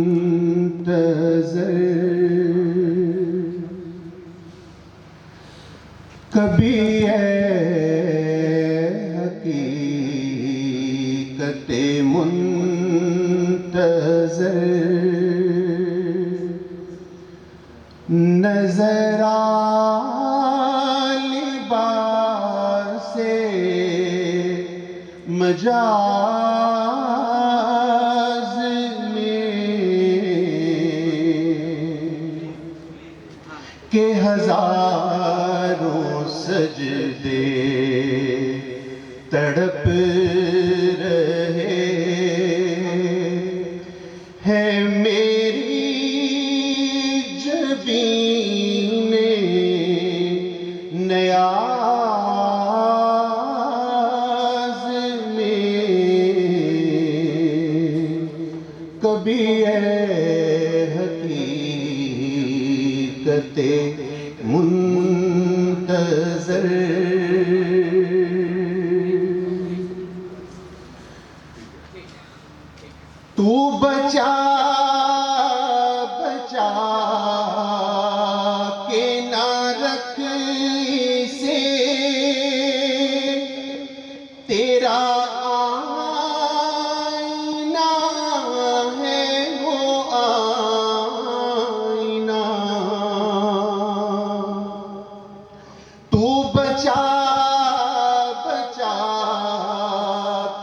منتظر کبھی ہے حقیقت منتظر نظر بار سے مجاز کہ ہزاروں سجدے تڑپ رہے ہیں میری جبین نیاز میں کبھی ہے حقیقت منتظر تو بچا بچا کے نہ رکھ اسے تیرا آئینہ ہے وہ آئینہ تو بچا بچا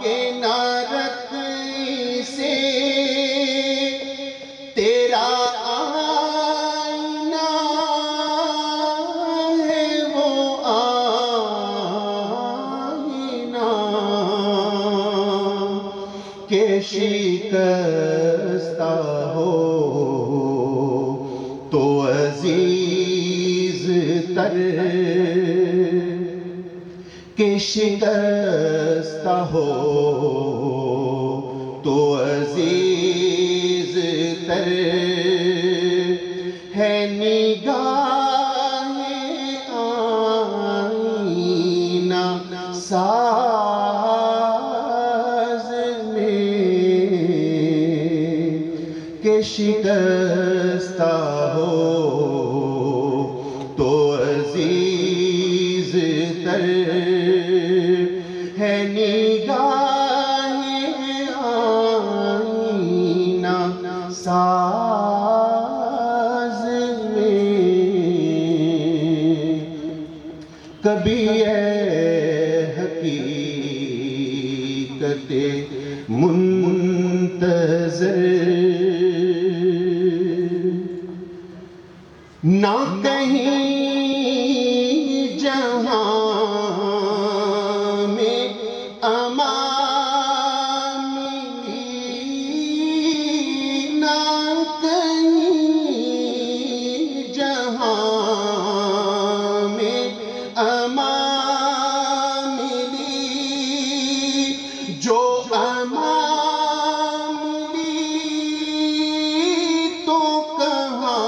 کے نہ رکھ اسے تیرا آئینہ ہے وہ آئینہ کہ شکستہ ہو تو عزیز تر کہ شکستہ ہو تو عزیز تر ہے نگاہ آئینہ ساز میں کہ شکستہ ہو تو عزیز تر ہے نگاہ آئینہ ساز میں کبھی ہے حقیقت منتظر نہ کہیں جہاں میں امان ملی نہ کہیں جہاں میں امان ملی جو امان ملی تو کہاں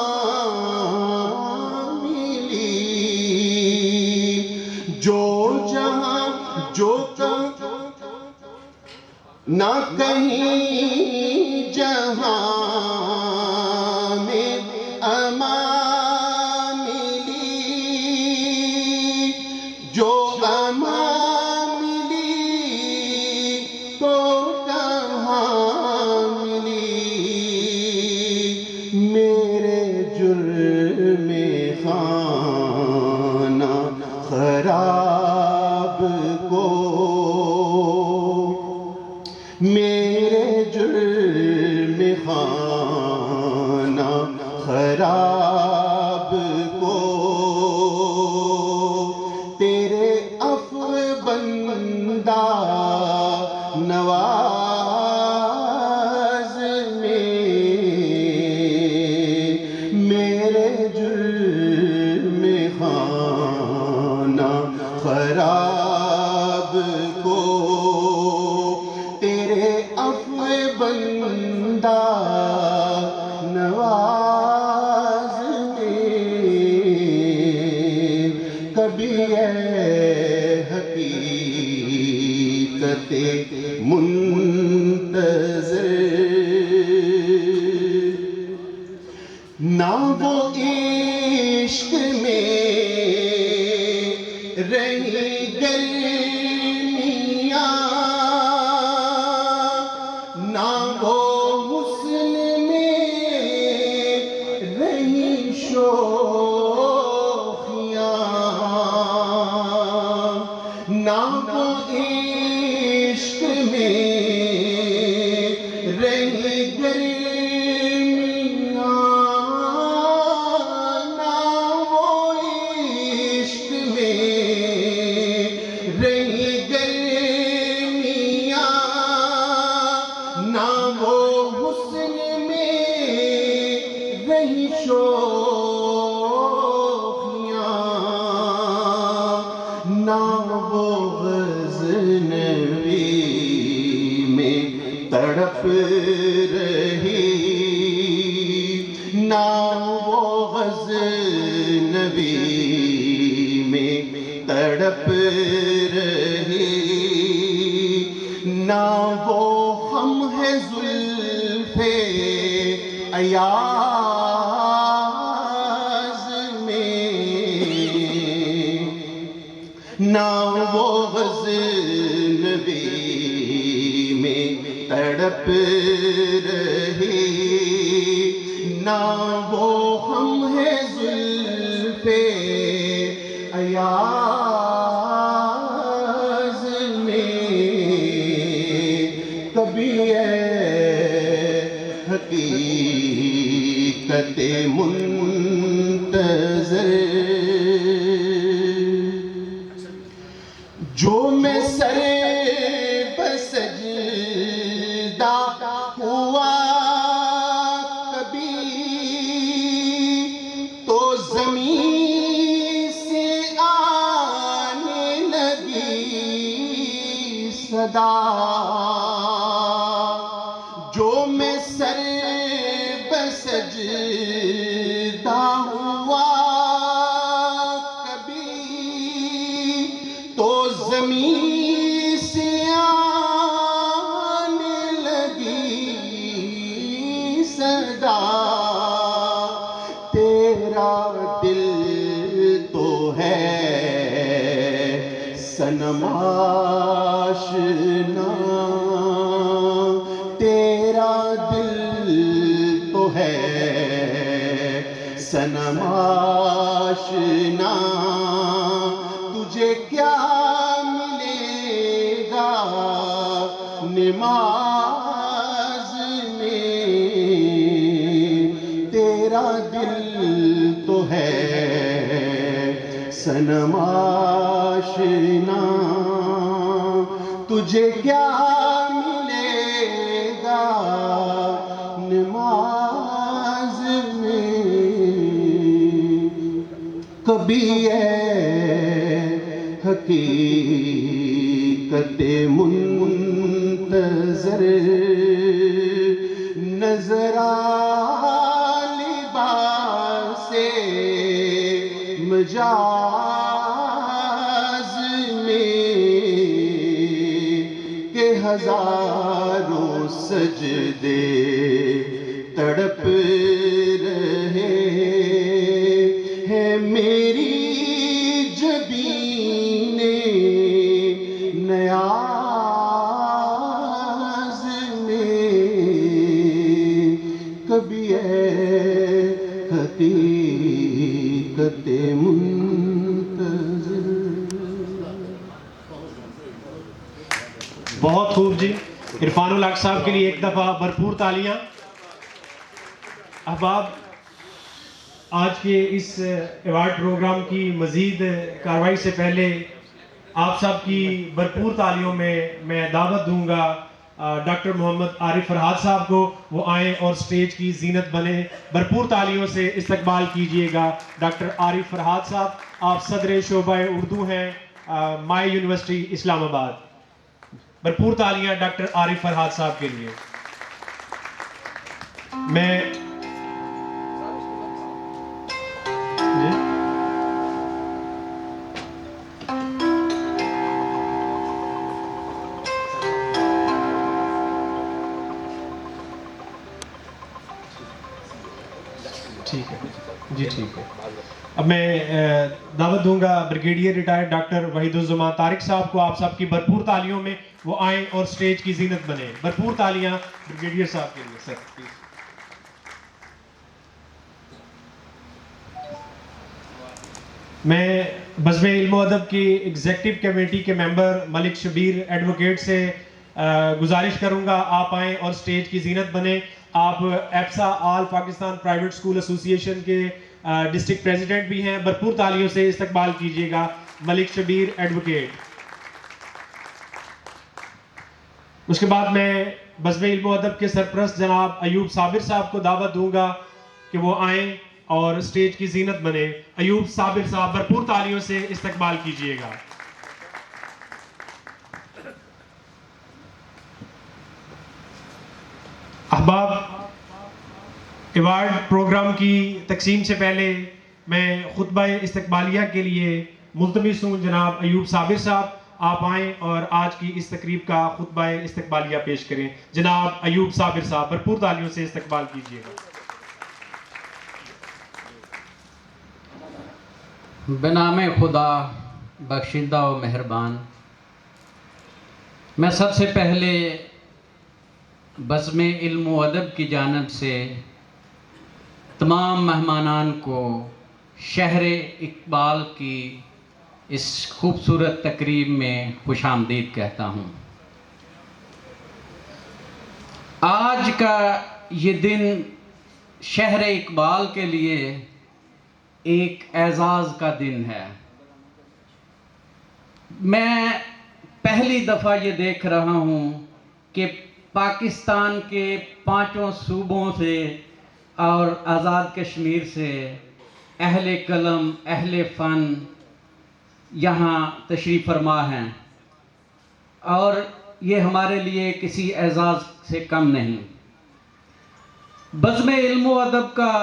جو جہاں جو نہ کہیں جہاں میں امان ملی جو امان ملی تو کہاں ملی میرے جرم خانہ خراب کو میرے جرم خانہ خراب کو تیرے عفو بندہ نواز میں میرے جرم خانہ خراب کو تیرے عفو بندہ نہ وہ عشق میں رہی گرمیاں، نہ وہ حسن میں رہی شوخیاں، نہ وہ عشق میں رہی گرمیاں، نہ وہ عشق میں رہی گرمیاں، نہ وہ حسن میں رہی شوخیاں، نہ وہ غزنوی میں تڑپ رہی، نہ وہ غزنوی میں تڑپ رہی، نہ وہ ہم ہے زلف ایاز میں، نہ وہ غزنوی میں تڑپ رہی، نہ وہ ہم ہے زلف ایاز میں، کبھی اے حقیقت منتظر جو میں سر بسجدہ ہوا کبھی، تو زمین سے آنے لگی صدا، جو میں سر بسجدہ ہوا کبھی، تو زمین سے آنے لگی صدا، تیرا دل تو ہے صنم آشنا، تیرا دل تو ہے صنم آشنا، تجھے کیا ملے گا نماز میں، تیرا دل تو ہے صنم آشنا، تجھے کیا ملے گا نماز میں، کبھی اے حقیقت منتظر نظر آ لباس مجاز میں، کہ ہزاروں سجدے تڑپ رہے ہیں میری جبین نیاز میں، کبھی اے حقیقت منتظر۔ بہت خوب جی، عرفان الحق صاحب کے لیے ایک دفعہ بھرپور تالیاں۔ احباب، آج کے اس ایوارڈ پروگرام کی مزید کارروائی سے پہلے آپ سب کی بھرپور تالیوں میں میں دعوت دوں گا ڈاکٹر محمد عارف فرحات صاحب کو، وہ آئیں اور سٹیج کی زینت بنیں۔ بھرپور تالیوں سے استقبال کیجئے گا ڈاکٹر عارف فرحات صاحب، آپ صدر شعبہ اردو ہیں مائی یونیورسٹی اسلام آباد۔ بھرپور تالیاں ڈاکٹر عارف فرحات صاحب کے لیے۔ میں ٹھیک ہے جی، ٹھیک ہے. اب میں دعوت دوں گا بریگیڈیئر ریٹائرڈ ڈاکٹر وحید الزمان طارق صاحب کو. آپ سب کی بھرپور تالیوں میں وہ آئیں اور اسٹیج کی زینت بنے. بھرپور تالیاں بریگیڈیئر صاحب کے لیے. Sir please. میں بزم علم و ادب کی ایگزیکٹو کمیٹی کے ممبر ملک شبیر ایڈوکیٹ سے گزارش کروں گا آپ آئیں اور اسٹیج کی زینت بنیں. آپ ایپسا آل پاکستان پرائیویٹ اسکول ایسوسی ایشن کے ڈسٹرکٹ پریزیڈنٹ بھی ہیں. بھرپور تالیوں سے استقبال کیجیے گا ملک شبیر ایڈوکیٹ. اس کے بعد میں بزم علم و ادب کے سرپرست جناب ایوب صابر صاحب کو دعوت دوں گا کہ وہ آئیں اور اسٹیج کی زینت بنے. ایوب صابر صاحب بھرپور تالیوں سے استقبال کیجیے گا. احباب، ایوارڈ پروگرام کی تقسیم سے پہلے میں خطبہ استقبالیہ کے لیے ملتمس ہوں جناب ایوب صابر صاحب آپ آئیں اور آج کی اس تقریب کا خطبہ استقبالیہ پیش کریں. جناب ایوب صابر صاحب بھرپور تالیوں سے استقبال کیجیے گا. بنام خدا بخشندہ و مہربان. میں سب سے پہلے بزم علم و ادب کی جانب سے تمام مہمانان کو شہر اقبال کی اس خوبصورت تقریب میں خوش آمدید کہتا ہوں. آج کا یہ دن شہر اقبال کے لیے ایک اعزاز کا دن ہے. میں پہلی دفعہ یہ دیکھ رہا ہوں کہ پاکستان کے 5 صوبوں سے اور آزاد کشمیر سے اہل قلم، اہل فن یہاں تشریف فرما ہیں، اور یہ ہمارے لیے کسی اعزاز سے کم نہیں. بزم علم و ادب کا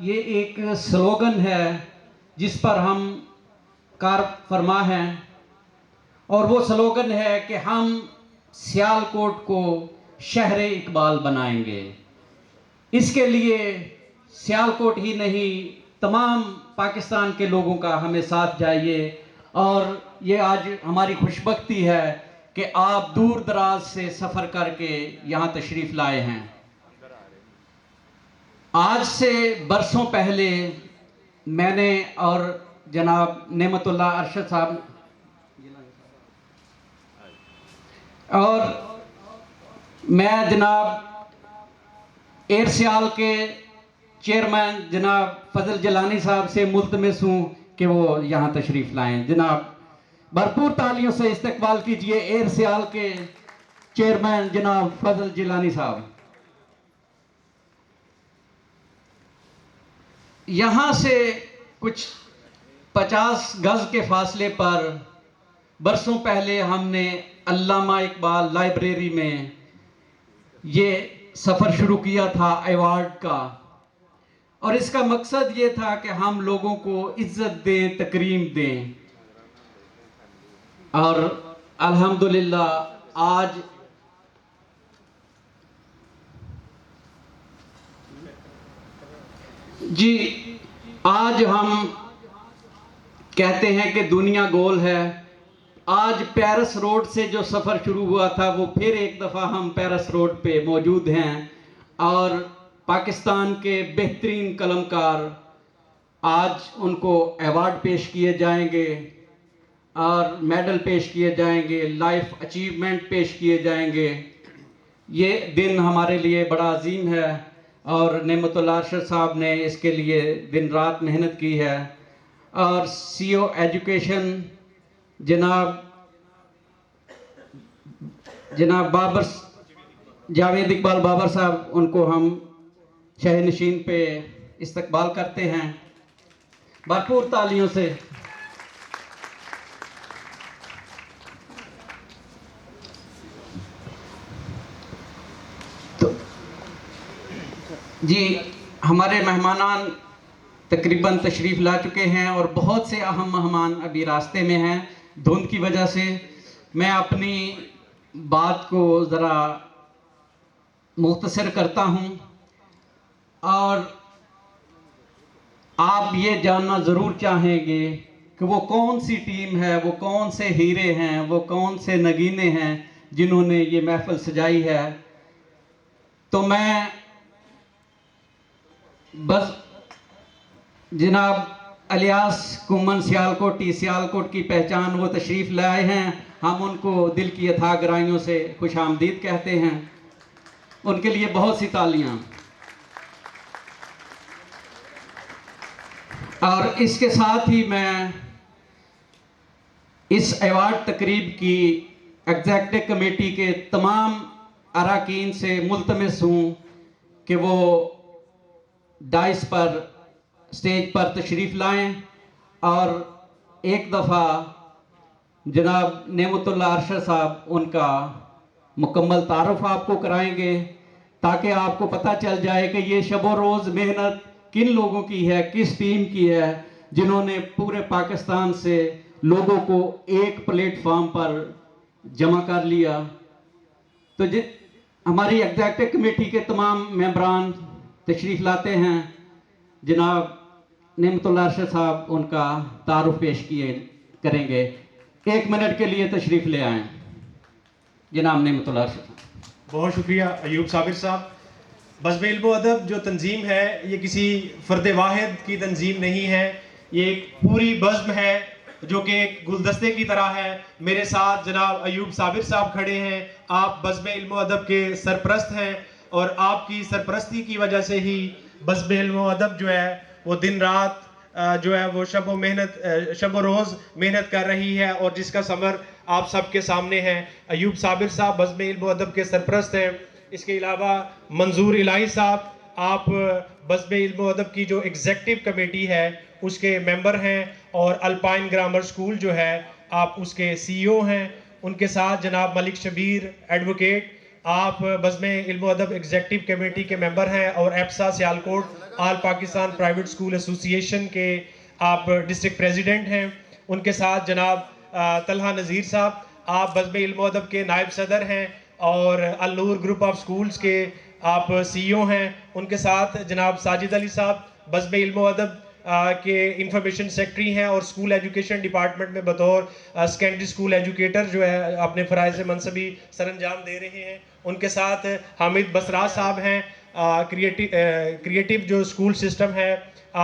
یہ ایک سلوگن ہے جس پر ہم کار فرما ہیں، اور وہ سلوگن ہے کہ ہم سیالکوٹ کو شہر اقبال بنائیں گے. اس کے لیے سیالکوٹ ہی نہیں تمام پاکستان کے لوگوں کا ہمیں ساتھ چاہیے، اور یہ آج ہماری خوش بختی ہے کہ آپ دور دراز سے سفر کر کے یہاں تشریف لائے ہیں. آج سے برسوں پہلے میں نے اور جناب نعمت اللہ ارشد صاحب اور میں جناب ایئر سیال کے چیئرمین جناب فضل جیلانی صاحب سے ملتمس ہوں کہ وہ یہاں تشریف لائیں. جناب بھرپور تالیوں سے استقبال کیجئے ایئر سیال کے چیئرمین جناب فضل جیلانی صاحب. یہاں سے کچھ 50 گز کے فاصلے پر برسوں پہلے ہم نے علامہ اقبال لائبریری میں یہ سفر شروع کیا تھا ایوارڈ کا، اور اس کا مقصد یہ تھا کہ ہم لوگوں کو عزت دیں، تکریم دیں. اور الحمدللہ آج ہم کہتے ہیں کہ دنیا گول ہے. آج پیرس روڈ سے جو سفر شروع ہوا تھا وہ پھر ایک دفعہ ہم پیرس روڈ پہ موجود ہیں، اور پاکستان کے بہترین قلمکار آج ان کو ایوارڈ پیش کیے جائیں گے اور میڈل پیش کیے جائیں گے، لائف اچیومنٹ پیش کیے جائیں گے. یہ دن ہمارے لیے بڑا عظیم ہے، اور نعمت اللہ ارشد صاحب نے اس کے لیے دن رات محنت کی ہے. اور سی او ایجوکیشن جناب بابر جاوید اقبال بابر صاحب، ان کو ہم شہ نشین پہ استقبال کرتے ہیں بھرپور تالیوں سے. جی ہمارے مہمانان تقریباً تشریف لا چکے ہیں، اور بہت سے اہم مہمان ابھی راستے میں ہیں. دھند کی وجہ سے میں اپنی بات کو ذرا مختصر کرتا ہوں. اور آپ یہ جاننا ضرور چاہیں گے کہ وہ کون سی ٹیم ہے, وہ کون سے ہیرے ہیں, وہ کون سے نگینے ہیں جنہوں نے یہ محفل سجائی ہے. تو میں بس جناب الیاس کمن سیالکوٹی, سیالکوٹ کی پہچان, وہ تشریف لائے ہیں. ہم ان کو دل کی اتھاہ گہرائیوں سے خوش آمدید کہتے ہیں. ان کے لیے بہت سی تالیاں. اور اس کے ساتھ ہی میں اس ایوارڈ تقریب کی ایگزیکٹو کمیٹی کے تمام اراکین سے ملتمس ہوں کہ وہ ڈائس پر, سٹیج پر تشریف لائیں اور ایک دفعہ جناب نعمت اللہ ارشد صاحب ان کا مکمل تعارف آپ کو کرائیں گے, تاکہ آپ کو پتہ چل جائے کہ یہ شب و روز محنت کن لوگوں کی ہے, کس ٹیم کی ہے, جنہوں نے پورے پاکستان سے لوگوں کو ایک پلیٹ فارم پر جمع کر لیا. تو ہماری ایگزیکٹو کمیٹی کے تمام ممبران تشریف لاتے ہیں. جناب نعمت اللہ ارشد صاحب ان کا تعارف پیش کریں گے. 1 منٹ کے لیے تشریف لے آئیں جناب نعمت اللہ ارشد صاحب. بہت شکریہ ایوب صابر صاحب. بزم علم و ادب جو تنظیم ہے یہ کسی فرد واحد کی تنظیم نہیں ہے, یہ ایک پوری بزم ہے جو کہ ایک گلدستے کی طرح ہے. میرے ساتھ جناب ایوب صابر صاحب کھڑے ہیں. آپ بزم علم و ادب کے سرپرست ہیں اور آپ کی سرپرستی کی وجہ سے ہی بزم علم و ادب جو ہے وہ دن رات جو ہے وہ شب و روز محنت کر رہی ہے, اور جس کا ثمر آپ سب کے سامنے ہے. ایوب صابر صاحب بزم علم و ادب کے سرپرست ہیں. اس کے علاوہ منظور الہی صاحب, آپ بزم علم و ادب کی جو ایگزیکٹو کمیٹی ہے اس کے ممبر ہیں, اور الپائن گرامر سکول جو ہے آپ اس کے سی ای او ہیں. ان کے ساتھ جناب ملک شبیر ایڈوکیٹ, آپ بزم علم و ادب ایگزیکٹو کمیٹی کے ممبر ہیں, اور ایپسا سیالکوٹ آل پاکستان پرائیویٹ سکول ایسوسی ایشن کے آپ ڈسٹرکٹ پریزیڈنٹ ہیں. ان کے ساتھ جناب طلحہ نذیر صاحب, آپ بزم علم و ادب کے نائب صدر ہیں اور النور گروپ آف سکولز کے آپ سی ای او ہیں. ان کے ساتھ جناب ساجد علی صاحب بزم علم و ادب کے انفارمیشن سیکرٹری ہیں اور اسکول ایجوکیشن ڈپارٹمنٹ میں بطور سیکنڈری اسکول ایجوکیٹر جو ہے اپنے فرائض منصبی سر انجام دے رہے ہیں. ان کے ساتھ حامد بسرا صاحب ہیں, کریٹیو جو اسکول سسٹم ہے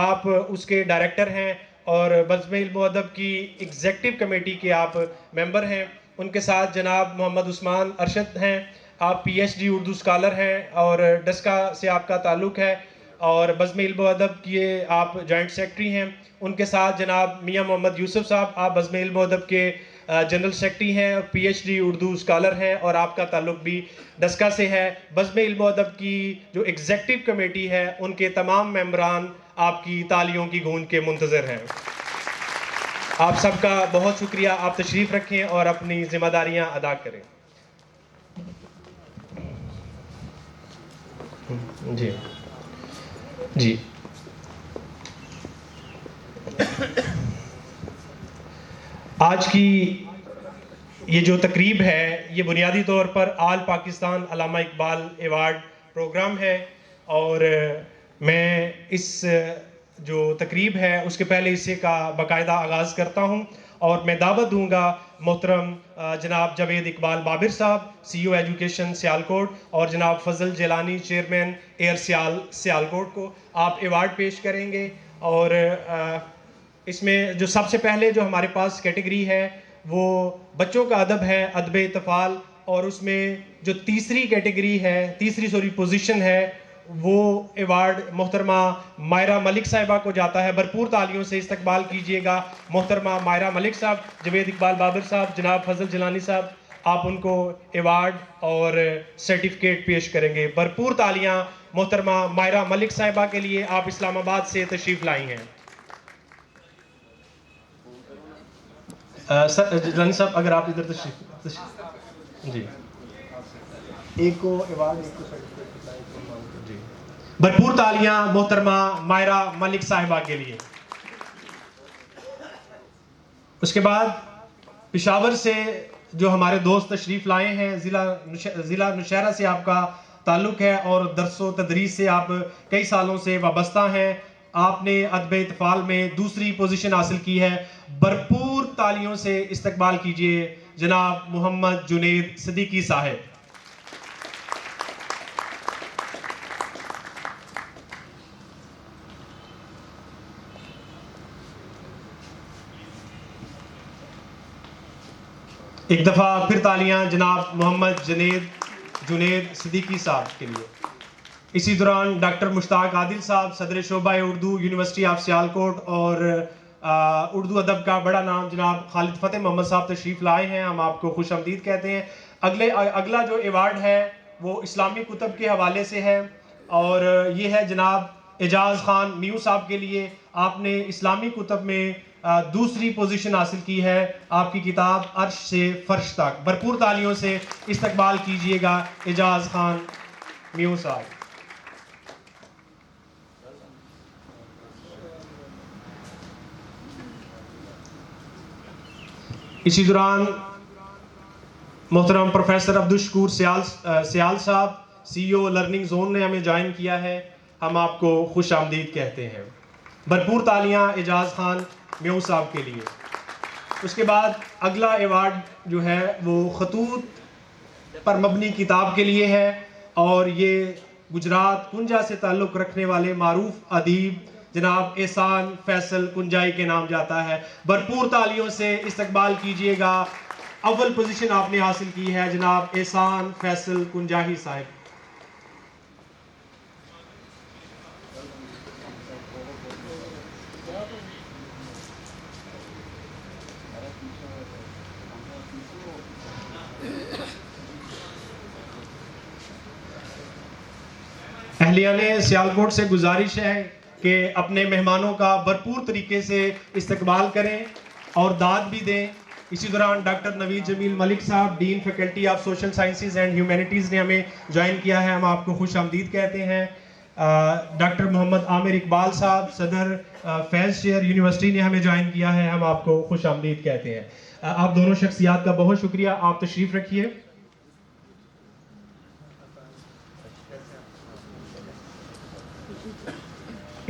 آپ اس کے ڈائریکٹر ہیں اور بزم علم و ادب کی ایگزیکٹو کمیٹی کے آپ ممبر ہیں. ان کے ساتھ جناب محمد عثمان ارشد ہیں, آپ PhD Urdu scholar ہیں اور ڈسکا سے آپ کا تعلق ہے, اور بزم علم و ادب کے آپ جوائنٹ سیکرٹری ہیں. ان کے ساتھ جناب میاں محمد یوسف صاحب, آپ بزم علم و ادب کے جنرل سیکرٹری ہیں اور PhD Urdu scholar ہیں, اور آپ کا تعلق بھی ڈسکا سے ہے. بزم علم و ادب کی جو ایگزیکٹو کمیٹی ہے ان کے تمام ممبران آپ کی تالیوں کی گونج کے منتظر ہیں. آپ سب کا بہت شکریہ. آپ تشریف رکھیں اور اپنی ذمہ داریاں ادا کریں. جی آج کی یہ جو تقریب ہے یہ بنیادی طور پر آل پاکستان علامہ اقبال ایوارڈ پروگرام ہے, اور میں اس جو تقریب ہے اس کے پہلے حصے کا باقاعدہ آغاز کرتا ہوں, اور میں دعوت دوں گا محترم جناب جاوید اقبال بابر صاحب سی ای او ایجوکیشن سیالکوٹ اور جناب فضل جیلانی چیئرمین ایئر سیالکوٹ کو. آپ ایوارڈ پیش کریں گے, اور اس میں جو سب سے پہلے جو ہمارے پاس کیٹیگری ہے وہ بچوں کا ادب ہے, ادب اطفال, اور اس میں جو تیسری پوزیشن ہے وہ ایوارڈ محترمہ مائرہ ملک صاحبہ کو جاتا ہے. بھرپور تالیوں سے استقبال کیجئے گا محترمہ مائرہ ملک صاحب. جاوید اقبال بابر صاحب, جناب فضل جیلانی صاحب, آپ ان کو ایوارڈ اور سرٹیفکیٹ پیش کریں گے. بھرپور تالیاں محترمہ مائرہ ملک صاحبہ کے لیے, آپ اسلام آباد سے تشریف لائی ہیں. جیلانی صاحب اگر آپ ادھر تشریف جی, ایک کو ایوارڈ ایک کو سرٹیفکیٹ. جی بھرپور تالیاں محترمہ مائرہ ملک صاحبہ کے لیے. اس کے بعد پشاور سے جو ہمارے دوست تشریف لائے ہیں, ضلع نوشہرہ سے آپ کا تعلق ہے اور درس و تدریس سے آپ کئی سالوں سے وابستہ ہیں. آپ نے ادب اطفال میں دوسری پوزیشن حاصل کی ہے. بھرپور تالیوں سے استقبال کیجئے جناب محمد جنید صدیقی صاحب. ایک دفعہ پھر تالیاں جناب محمد جنید صدیقی صاحب کے لیے. اسی دوران ڈاکٹر مشتاق عادل صاحب صدر شعبہ اردو یونیورسٹی آف سیالکوٹ اور اردو ادب کا بڑا نام جناب خالد فتح محمد صاحب تشریف لائے ہیں. ہم آپ کو خوش آمدید کہتے ہیں. اگلا جو ایوارڈ ہے وہ اسلامی کتب کے حوالے سے ہے اور یہ ہے جناب اعجاز خان میو صاحب کے لیے. آپ نے اسلامی کتب میں دوسری پوزیشن حاصل کی ہے. آپ کی کتاب عرش سے فرش تک. بھرپور تالیوں سے استقبال کیجئے گا اعجاز خان میو صاحب. اسی دوران محترم پروفیسر عبدالشکور سیال صاحب سی او لرننگ زون نے ہمیں جوائن کیا ہے. ہم آپ کو خوش آمدید کہتے ہیں. بھرپور تالیاں اعجاز خان میو صاحب کے لیے. اس کے بعد اگلا ایوارڈ جو ہے وہ خطوط پر مبنی کتاب کے لیے ہے اور یہ گجرات کنجا سے تعلق رکھنے والے معروف ادیب جناب احسان فیصل کنجائی کے نام جاتا ہے. بھرپور تالیوں سے استقبال کیجئے گا. اول پوزیشن آپ نے حاصل کی ہے جناب احسان فیصل کنجاہی صاحب. اہلیان سیالکوٹ سے گزارش ہے کہ اپنے مہمانوں کا بھرپور طریقے سے استقبال کریں اور داد بھی دیں. اسی دوران ڈاکٹر نوید جمیل ملک صاحب dean faculty of social sciences and humanities نے ہمیں جوائن کیا ہے. ہم آپ کو خوش آمدید کہتے ہیں. ڈاکٹر محمد عامر اقبال صاحب صدر فیض چیئر یونیورسٹی نے ہمیں جوائن کیا ہے. ہم آپ کو خوش آمدید کہتے ہیں. آپ دونوں شخصیات کا بہت شکریہ. آپ تشریف رکھیے.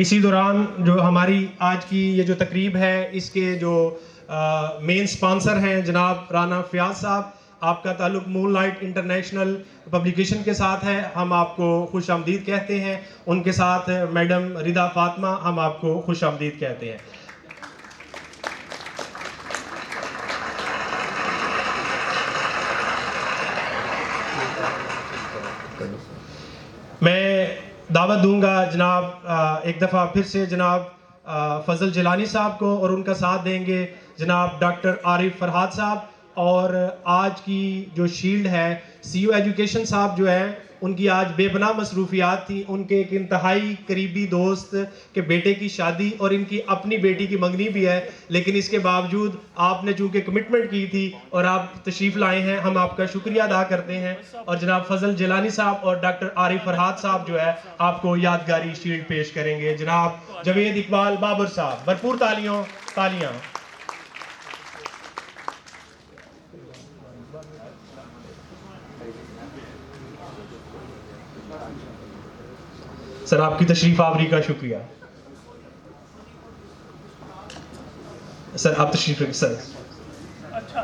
اسی دوران جو ہماری آج کی یہ جو تقریب ہے اس کے جو مین سپانسر ہیں جناب رانا فیاض صاحب. آپ کا تعلق مون لائٹ انٹرنیشنل پبلیکیشن کے ساتھ ہے. ہم آپ کو خوش آمدید کہتے ہیں. ان کے ساتھ میڈم ردا فاطمہ. ہم آپ کو خوش آمدید کہتے ہیں. میں دعوت دوں گا جناب ایک دفعہ پھر سے جناب فضل جیلانی صاحب کو اور ان کا ساتھ دیں گے جناب ڈاکٹر عارف فرحات صاحب. اور آج کی جو شیلڈ ہے سی او ایجوکیشن صاحب جو ہے ان کی آج بے پناہ مصروفیات تھی. ان کے ایک انتہائی قریبی دوست کے بیٹے کی شادی اور ان کی اپنی بیٹی کی منگنی بھی ہے, لیکن اس کے باوجود آپ نے چونکہ کمٹمنٹ کی تھی اور آپ تشریف لائے ہیں, ہم آپ کا شکریہ ادا کرتے ہیں. اور جناب فضل جیلانی صاحب اور ڈاکٹر عارف فرحات صاحب جو ہے آپ کو یادگاری شیلڈ پیش کریں گے. جناب جوید اقبال بابر صاحب. بھرپور تالیاں. سر آپ کی تشریف آوری کا شکریہ. سر آپ تشریف رکھیں سر. اچھا